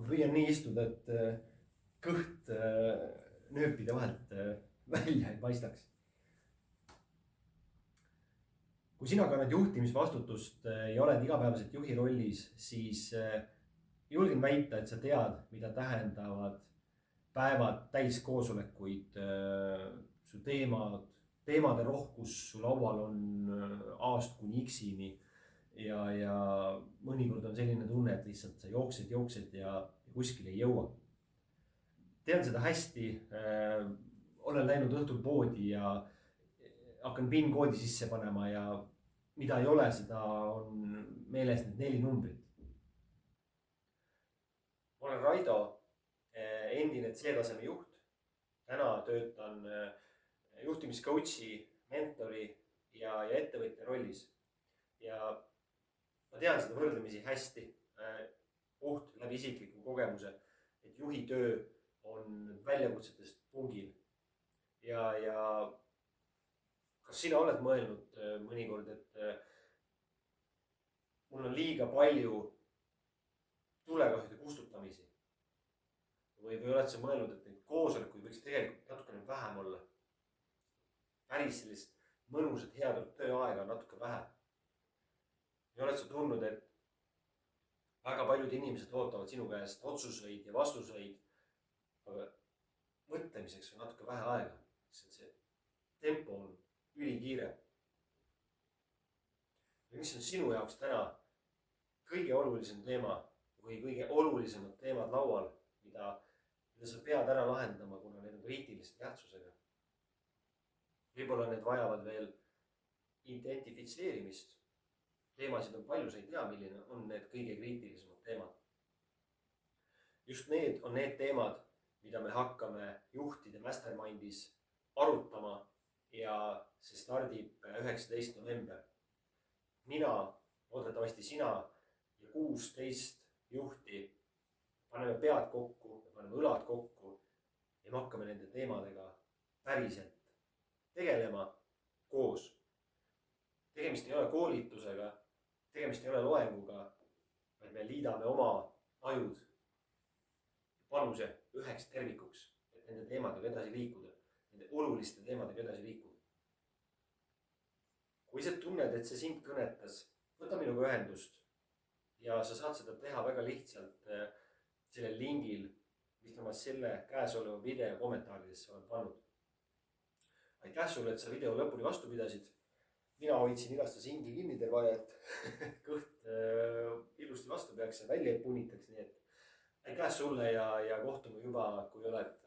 ma püüan nii istuda, et kõht nööpide vahelt välja ei paistaks. Kui sina kannad juhtimisvastutust ja oled igapäevaselt juhi rollis, siis julgen väita, et sa tead, mida tähendavad päevad täis koosolekuid, su teemade rohkus su laual on A-st kuni X-ini ja mõnikord on selline tunne, et lihtsalt sa jooksed ja kuskile ei jõua. Tean seda hästi, olen läinud õhtul poodi ja hakkan PIN-koodi sisse panema ja mida ei ole, seda on meeles need 4 numbrit. Ma olen Raido, endine C-taseme juht. Täna töötan juhtimiscoachi, mentori ja ettevõtja rollis. Ja ma tean seda võrdlemisi hästi, puht läbi isikliku kogemuse, et juhi töö on väljakutsetest pungil. Ja kas sina oled mõelnud mõnikord, et mul on liiga palju tulekahjude kustutamisi? Või oled sa mõelnud, et neid koosolekuid võiks tegelikult natukene vähem olla? Päris sellist mõnusat head tööaega on natuke vähe. Ja oled sa tundnud, et väga paljud inimesed ootavad sinu käest otsuseid ja vastuseid, aga mõtlemiseks on natuke vähe aega. See tempo on ülikiire. Ja mis on sinu jaoks täna kõige olulisem teema või kõige olulisemad teemad laual, mida sa pead ära lahendama, kuna need on kriitilise tähtsusega? Võib-olla need vajavad veel identifitseerimist. Teemasid on palju, sa ei tea, milline on need kõige kriitilisemad teemad. Just need on need teemad, mida me hakkame juhtide mastermindis arutama ja see stardib 19. november. Mina, loodetavasti sina ja 16 juhti paneme pead kokku, paneme õlad kokku ja me hakkame nende teemadega päriselt tegelema koos. Tegemist ei ole koolitusega, tegemist ei ole loenguga, vaid me liidame oma ajud ja panuse üheks tervikuks, et nende teemadega edasi liikuda, nende oluliste teemadega edasi liikuda. Kui sa tunned, et see sind kõnetas, võta minuga ühendust ja sa saad seda teha väga lihtsalt sellel lingil, mis ma selle käesoleva video kommentaaridesse olen pannud. Aitäh sulle, et sa video lõpuni vastu pidasid. Mina hoidsin igast hingi kinni terve aja, et kõht ilusti vastu peaks ja välja ei punitaks. Nii et aitäh sulle ja kohtume juba, kui oled